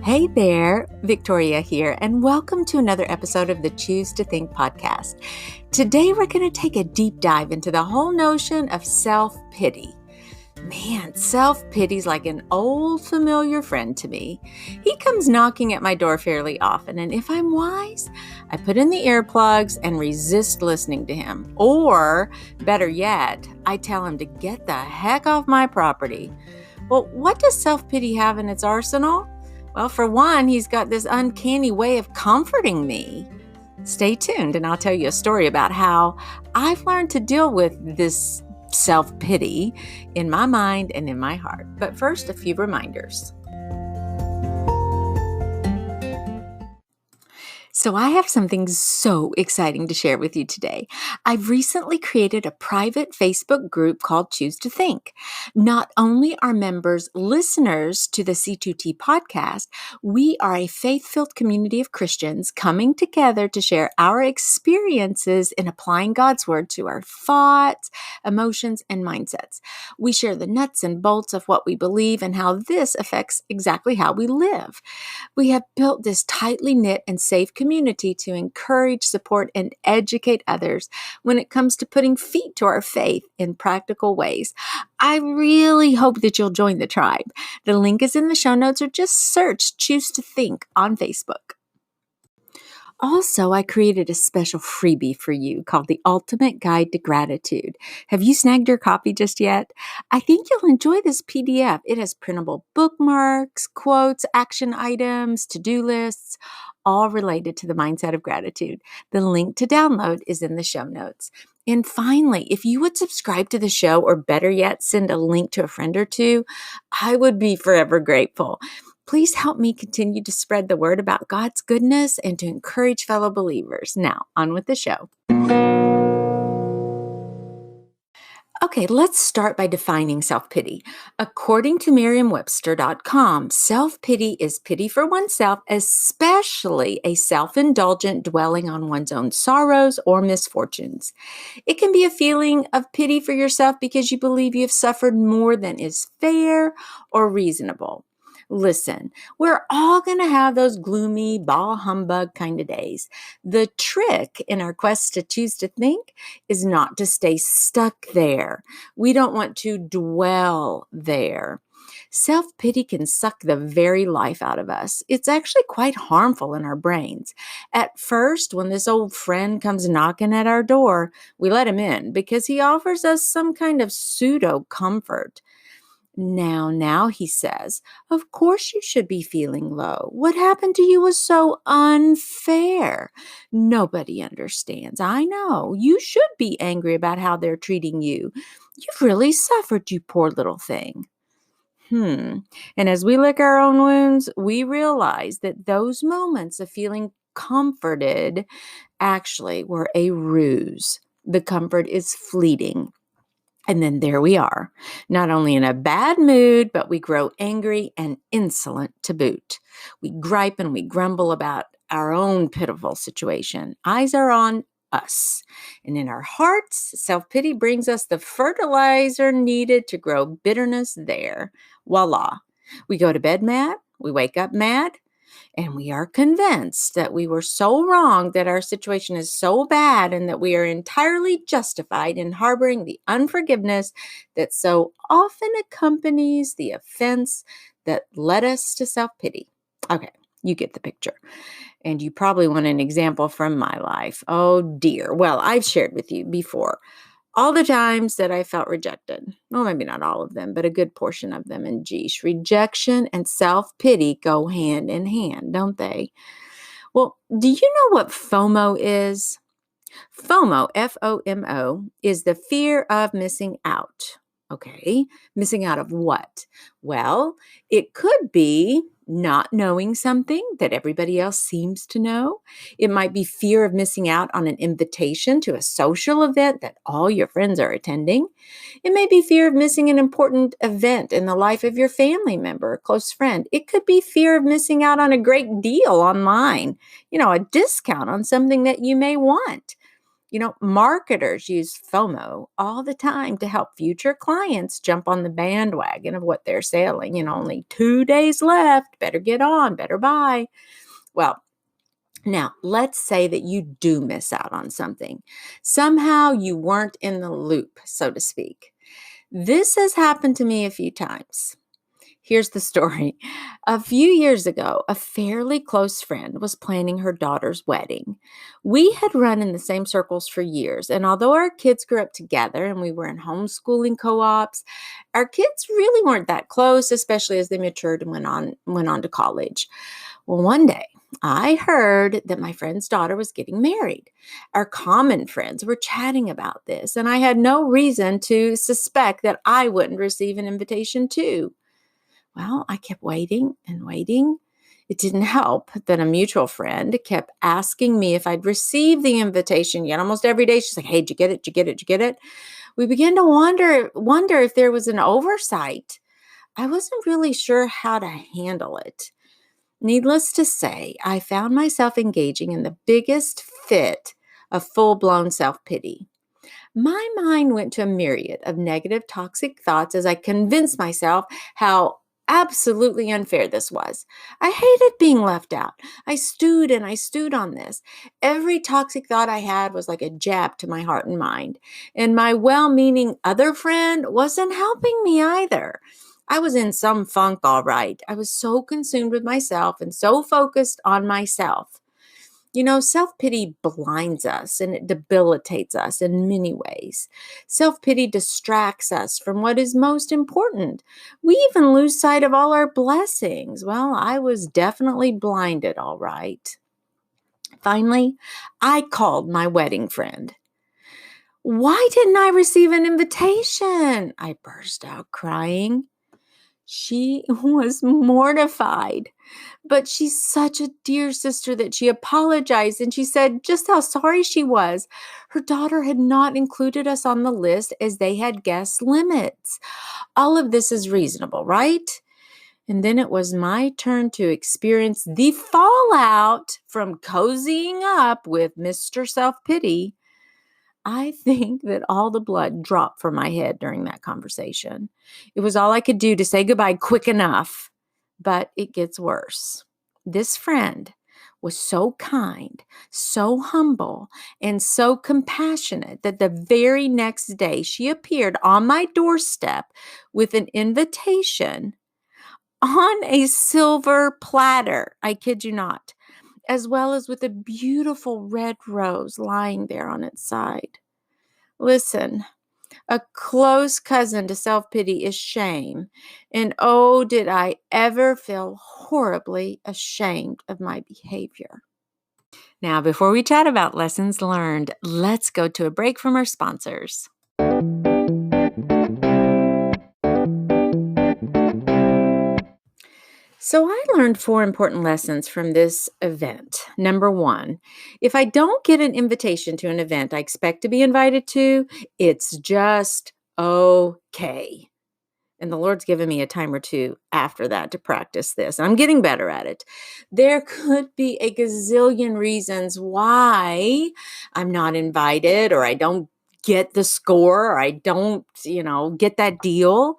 Hey there, Victoria here, and welcome to another episode of the Choose to Think podcast. Today we're going to take a deep dive into the whole notion of self-pity. Man, self-pity's like an old familiar friend to me. He comes knocking at my door fairly often, and if I'm wise, I put in the earplugs and resist listening to him. Or, better yet, I tell him to get the heck off my property. Well, what does self-pity have in its arsenal? Well, for one, he's got this uncanny way of comforting me. Stay tuned and I'll tell you a story about how I've learned to deal with this self-pity in my mind and in my heart. But first, a few reminders. So I have something so exciting to share with you today. I've recently created a private Facebook group called Choose to Think. Not only are members listeners to the C2T podcast, we are a faith-filled community of Christians coming together to share our experiences in applying God's word to our thoughts, emotions, and mindsets. We share the nuts and bolts of what we believe and how this affects exactly how we live. We have built this tightly knit and safe community to encourage, support, and educate others when it comes to putting feet to our faith in practical ways. I really hope that you'll join the tribe. The link is in the show notes or just search Choose to Think on Facebook. Also, I created a special freebie for you called The Ultimate Guide to Gratitude. Have you snagged your copy just yet? I think you'll enjoy this PDF. It has printable bookmarks, quotes, action items, to-do lists, all related to the mindset of gratitude. The link to download is in the show notes. And finally, if you would subscribe to the show, or better yet, send a link to a friend or two, I would be forever grateful. Please help me continue to spread the word about God's goodness and to encourage fellow believers. Now, on with the show. Okay, let's start by defining self-pity. According to Merriam-Webster.com, self-pity is pity for oneself, especially a self-indulgent dwelling on one's own sorrows or misfortunes. It can be a feeling of pity for yourself because you believe you have suffered more than is fair or reasonable. Listen, we're all going to have those gloomy, bah humbug kind of days. The trick in our quest to choose to think is not to stay stuck there. We don't want to dwell there. Self-pity can suck the very life out of us. It's actually quite harmful in our brains. At first, when this old friend comes knocking at our door, we let him in because he offers us some kind of pseudo-comfort. Now, he says, of course you should be feeling low. What happened to you was so unfair. Nobody understands. I know. You should be angry about how they're treating you. You've really suffered, you poor little thing. And as we lick our own wounds, we realize that those moments of feeling comforted actually were a ruse. The comfort is fleeting. And then there we are, not only in a bad mood, but we grow angry and insolent to boot. We gripe and we grumble about our own pitiful situation. Eyes are on us. And in our hearts, self-pity brings us the fertilizer needed to grow bitterness there. Voila. We go to bed mad, we wake up mad, and we are convinced that we were so wrong, that our situation is so bad, and that we are entirely justified in harboring the unforgiveness that so often accompanies the offense that led us to self-pity. Okay, you get the picture. And you probably want an example from my life. Oh dear. Well, I've shared with you before all the times that I felt rejected. Well, maybe not all of them, but a good portion of them. And geez, rejection and self-pity go hand in hand, don't they? Well, do you know what FOMO is? FOMO, F-O-M-O, is the fear of missing out. Okay, missing out of what? Well, it could be not knowing something that everybody else seems to know. It might be fear of missing out on an invitation to a social event that all your friends are attending. It may be fear of missing an important event in the life of your family member or close friend. It could be fear of missing out on a great deal online, a discount on something that you may want. Marketers use FOMO all the time to help future clients jump on the bandwagon of what they're selling. Only 2 days left. Better get on, better buy. Well, now let's say that you do miss out on something. Somehow you weren't in the loop, so to speak. This has happened to me a few times. Here's the story. A few years ago, a fairly close friend was planning her daughter's wedding. We had run in the same circles for years, and although our kids grew up together and we were in homeschooling co-ops, our kids really weren't that close, especially as they matured and went on to college. Well, one day, I heard that my friend's daughter was getting married. Our common friends were chatting about this, and I had no reason to suspect that I wouldn't receive an invitation too. Well, I kept waiting and waiting. It didn't help that a mutual friend kept asking me if I'd received the invitation yet. Almost every day, she's like, "Hey, did you get it? Did you get it? Did you get it?" We began to wonder if there was an oversight. I wasn't really sure how to handle it. Needless to say, I found myself engaging in the biggest fit of full-blown self-pity. My mind went to a myriad of negative, toxic thoughts as I convinced myself how absolutely unfair this was. I hated being left out. I stewed and I stewed on this. Every toxic thought I had was like a jab to my heart and mind. And my well meaning other friend wasn't helping me either. I was in some funk, all right. I was so consumed with myself and so focused on myself. Self-pity blinds us and it debilitates us in many ways. Self-pity distracts us from what is most important. We even lose sight of all our blessings. Well, I was definitely blinded, all right. Finally, I called my wedding friend. "Why didn't I receive an invitation?" I burst out crying. She was mortified. But she's such a dear sister that she apologized and she said just how sorry she was. Her daughter had not included us on the list as they had guest limits. All of this is reasonable, right? And then it was my turn to experience the fallout from cozying up with Mr. Self-Pity. I think that all the blood dropped from my head during that conversation. It was all I could do to say goodbye quick enough. But it gets worse. This friend was so kind, so humble, and so compassionate that the very next day she appeared on my doorstep with an invitation on a silver platter. I kid you not, as well as with a beautiful red rose lying there on its side. Listen, a close cousin to self-pity is shame. And oh, did I ever feel horribly ashamed of my behavior. Now, before we chat about lessons learned, let's go to a break from our sponsors. So I learned 4 important lessons from this event. Number 1, if I don't get an invitation to an event I expect to be invited to, it's just okay. And the Lord's given me a time or two after that to practice this. I'm getting better at it. There could be a gazillion reasons why I'm not invited or I don't get the score or I don't, get that deal.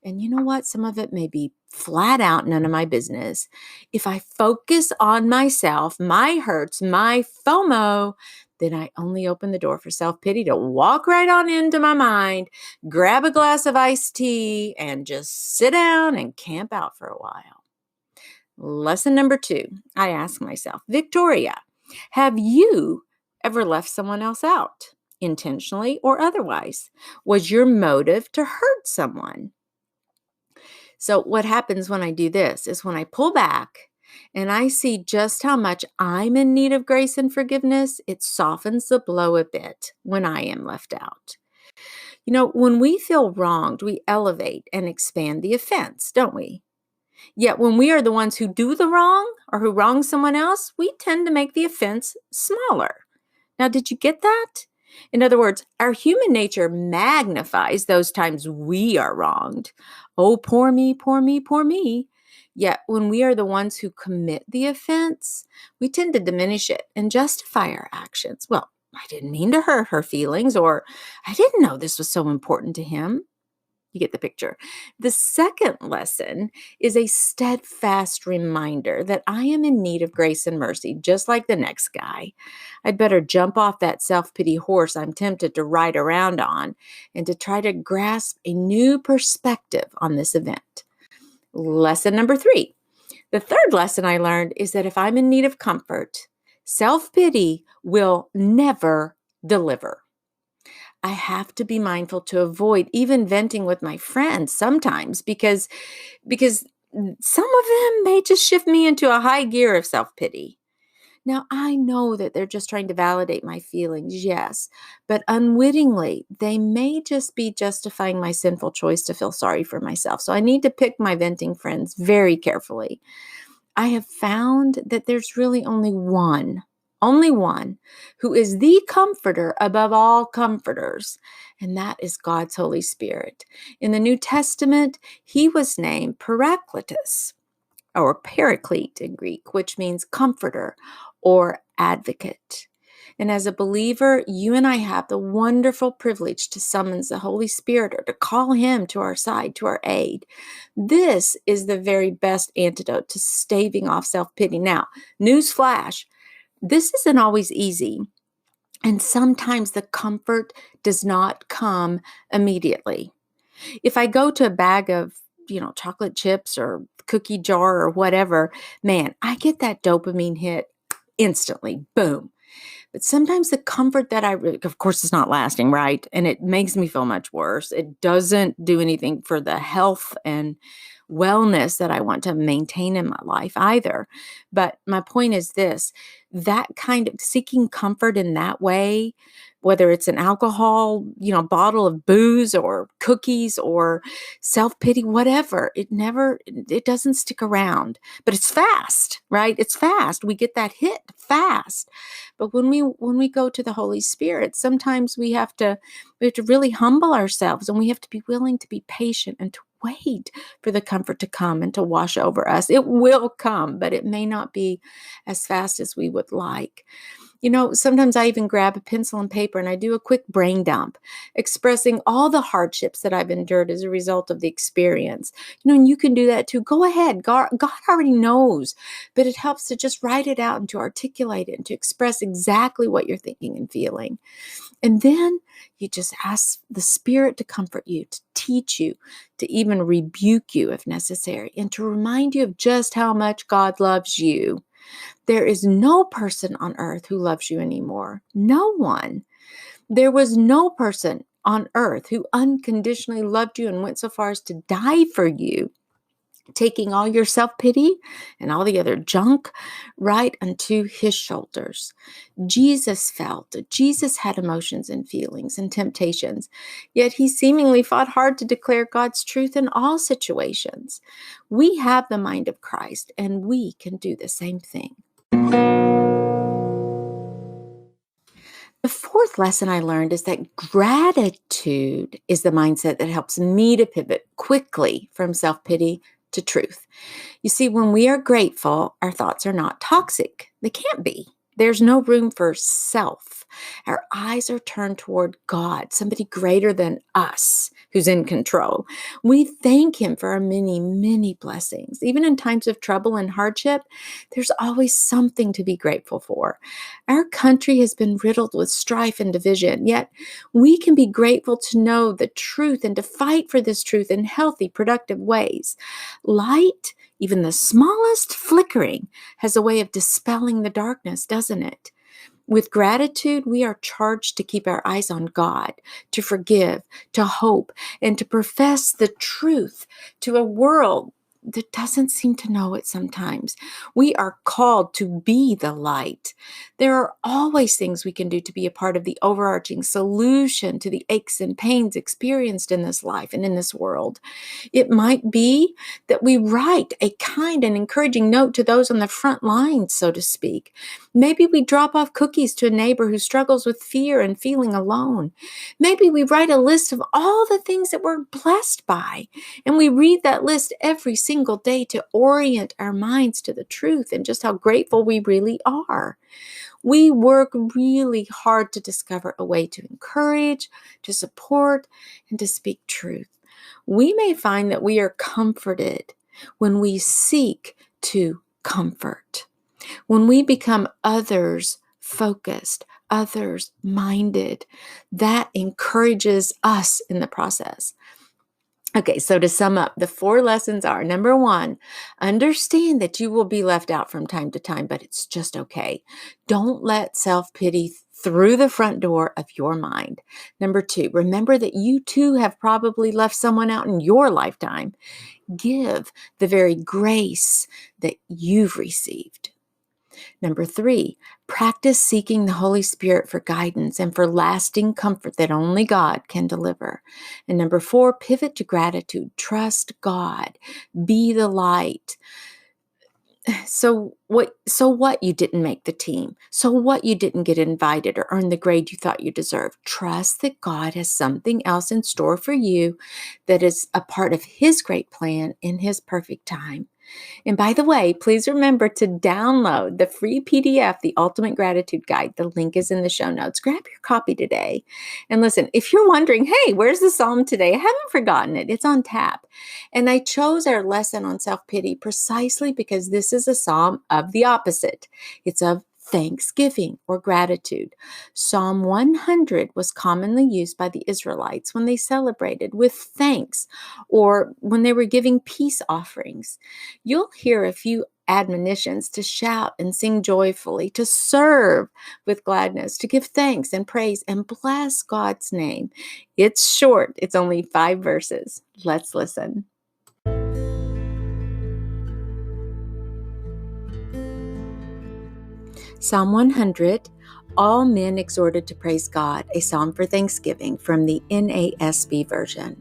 And you know what? Some of it may be flat out none of my business. If I focus on myself, my hurts, my FOMO, then I only open the door for self-pity to walk right on into my mind, grab a glass of iced tea, and just sit down and camp out for a while. Lesson number 2, I ask myself, Victoria, have you ever left someone else out, intentionally or otherwise? Was your motive to hurt someone? So what happens when I do this is when I pull back and I see just how much I'm in need of grace and forgiveness, it softens the blow a bit when I am left out. When we feel wronged, we elevate and expand the offense, don't we? Yet when we are the ones who do the wrong or who wrong someone else, we tend to make the offense smaller. Now, did you get that? In other words, our human nature magnifies those times we are wronged. Oh, poor me, poor me, poor me. Yet when we are the ones who commit the offense, we tend to diminish it and justify our actions. Well, I didn't mean to hurt her feelings, or I didn't know this was so important to him. You get the picture. The second lesson is a steadfast reminder that I am in need of grace and mercy, just like the next guy. I'd better jump off that self pity horse I'm tempted to ride around on and to try to grasp a new perspective on this event. Lesson number 3. The third lesson I learned is that if I'm in need of comfort, self pity will never deliver. I have to be mindful to avoid even venting with my friends sometimes because some of them may just shift me into a high gear of self-pity. Now, I know that they're just trying to validate my feelings, yes, but unwittingly, they may just be justifying my sinful choice to feel sorry for myself. So I need to pick my venting friends very carefully. I have found that there's really only one who is the comforter above all comforters, and that is God's Holy Spirit. In the New Testament, he was named Paracletus, or Paraclete in Greek, which means comforter or advocate. And as a believer, you and I have the wonderful privilege to summons the Holy Spirit or to call him to our side, to our aid. This is the very best antidote to staving off self-pity. Now, newsflash, this isn't always easy. And sometimes the comfort does not come immediately. If I go to a bag of, chocolate chips or cookie jar or whatever, man, I get that dopamine hit instantly. Boom. But sometimes the comfort that of course, it's not lasting, right? And it makes me feel much worse. It doesn't do anything for the health and wellness that I want to maintain in my life either. But my point is this, that kind of seeking comfort in that way, whether it's an alcohol, bottle of booze or cookies or self-pity, whatever, it doesn't stick around. But it's fast, right? It's fast. We get that hit fast. But when we go to the Holy Spirit, sometimes we have to really humble ourselves, and we have to be willing to be patient and to wait for the comfort to come and to wash over us. It will come, but it may not be as fast as we would like. Sometimes I even grab a pencil and paper and I do a quick brain dump, expressing all the hardships that I've endured as a result of the experience. And you can do that too. Go ahead. God already knows, but it helps to just write it out and to articulate it and to express exactly what you're thinking and feeling. And then you just ask the Spirit to comfort you, to teach you, to even rebuke you if necessary, and to remind you of just how much God loves you. There is no person on earth who loves you anymore. No one. There was no person on earth who unconditionally loved you and went so far as to die for you, taking all your self-pity and all the other junk right onto his shoulders. Jesus had emotions and feelings and temptations, yet he seemingly fought hard to declare God's truth in all situations. We have the mind of Christ, and we can do the same thing. The fourth lesson I learned is that gratitude is the mindset that helps me to pivot quickly from self-pity to truth. You see, when we are grateful, our thoughts are not toxic. They can't be. There's no room for self. Our eyes are turned toward God, somebody greater than us who's in control. We thank him for our many, many blessings. Even in times of trouble and hardship, there's always something to be grateful for. Our country has been riddled with strife and division, yet we can be grateful to know the truth and to fight for this truth in healthy, productive ways. Light, even the smallest flickering, has a way of dispelling the darkness, doesn't it? With gratitude, we are charged to keep our eyes on God, to forgive, to hope, and to profess the truth to a world that doesn't seem to know it sometimes. We are called to be the light. There are always things we can do to be a part of the overarching solution to the aches and pains experienced in this life and in this world. It might be that we write a kind and encouraging note to those on the front lines, so to speak. Maybe we drop off cookies to a neighbor who struggles with fear and feeling alone. Maybe we write a list of all the things that we're blessed by, and we read that list every single day to orient our minds to the truth and just how grateful we really are. We work really hard to discover a way to encourage, to support, and to speak truth. We may find that we are comforted when we seek to comfort, when we become others focused, others minded. That encourages us in the process. Okay, so to sum up, the 4 lessons are: number 1, understand that you will be left out from time to time, but it's just okay. Don't let self-pity through the front door of your mind. Number 2, remember that you too have probably left someone out in your lifetime. Give the very grace that you've received. Number 3, practice seeking the Holy Spirit for guidance and for lasting comfort that only God can deliver. And number 4, pivot to gratitude. Trust God. Be the light. So what you didn't make the team? So what you didn't get invited or earn the grade you thought you deserved? Trust that God has something else in store for you that is a part of His great plan in His perfect time. And by the way, please remember to download the free PDF, The Ultimate Gratitude Guide. The link is in the show notes. Grab your copy today. And listen, if you're wondering, hey, where's the psalm today? I haven't forgotten it. It's on tap. And I chose our lesson on self-pity precisely because this is a psalm of the opposite. It's of thanksgiving or gratitude. Psalm 100 was commonly used by the Israelites when they celebrated with thanks or when they were giving peace offerings. You'll hear a few admonitions to shout and sing joyfully, to serve with gladness, to give thanks and praise and bless God's name. It's short. It's only 5 verses. Let's listen. Psalm 100, all men exhorted to praise God, a psalm for thanksgiving from the NASB version.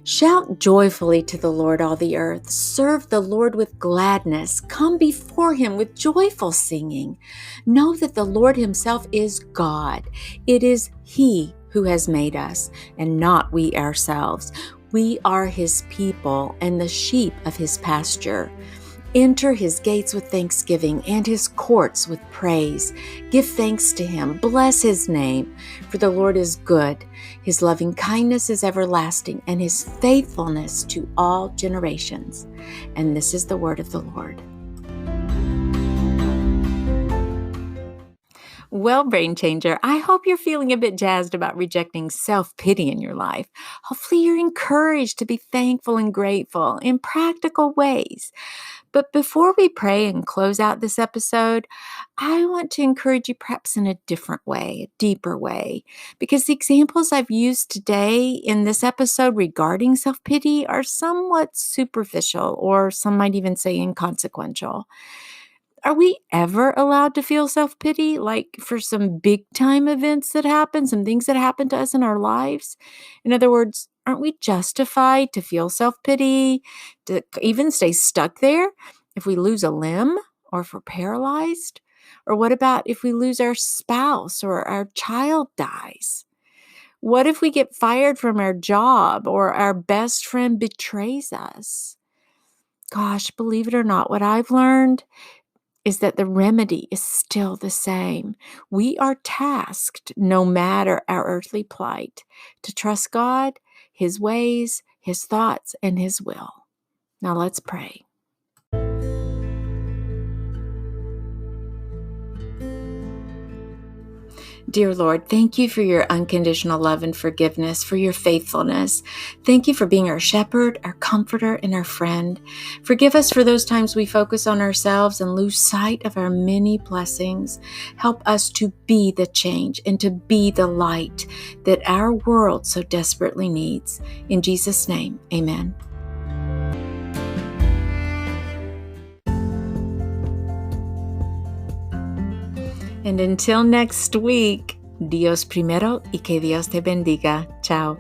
Shout joyfully to the Lord, all the earth. Serve the Lord with gladness. Come before Him with joyful singing. Know that the Lord Himself is God. It is He who has made us, and not we ourselves. We are His people and the sheep of His pasture. Enter His gates with thanksgiving and His courts with praise. Give thanks to Him. Bless His name, for the Lord is good. His loving kindness is everlasting, and His faithfulness to all generations. And this is the word of the Lord. Well, Brain Changer, I hope you're feeling a bit jazzed about rejecting self-pity in your life. Hopefully you're encouraged to be thankful and grateful in practical ways. But before we pray and close out this episode, I want to encourage you perhaps in a different way, a deeper way, because the examples I've used today in this episode regarding self-pity are somewhat superficial, or some might even say inconsequential. Are we ever allowed to feel self-pity, like for some big-time events that happen, some things that happen to us in our lives? In other words, aren't we justified to feel self-pity, to even stay stuck there if we lose a limb or if we're paralyzed? Or what about if we lose our spouse or our child dies? What if we get fired from our job or our best friend betrays us? Gosh, believe it or not, what I've learned is that the remedy is still the same. We are tasked, no matter our earthly plight, to trust God, His ways, His thoughts, and His will. Now let's pray. Dear Lord, thank you for your unconditional love and forgiveness, for your faithfulness. Thank you for being our shepherd, our comforter, and our friend. Forgive us for those times we focus on ourselves and lose sight of our many blessings. Help us to be the change and to be the light that our world so desperately needs. In Jesus' name, amen. And until next week, Dios primero y que Dios te bendiga. Ciao.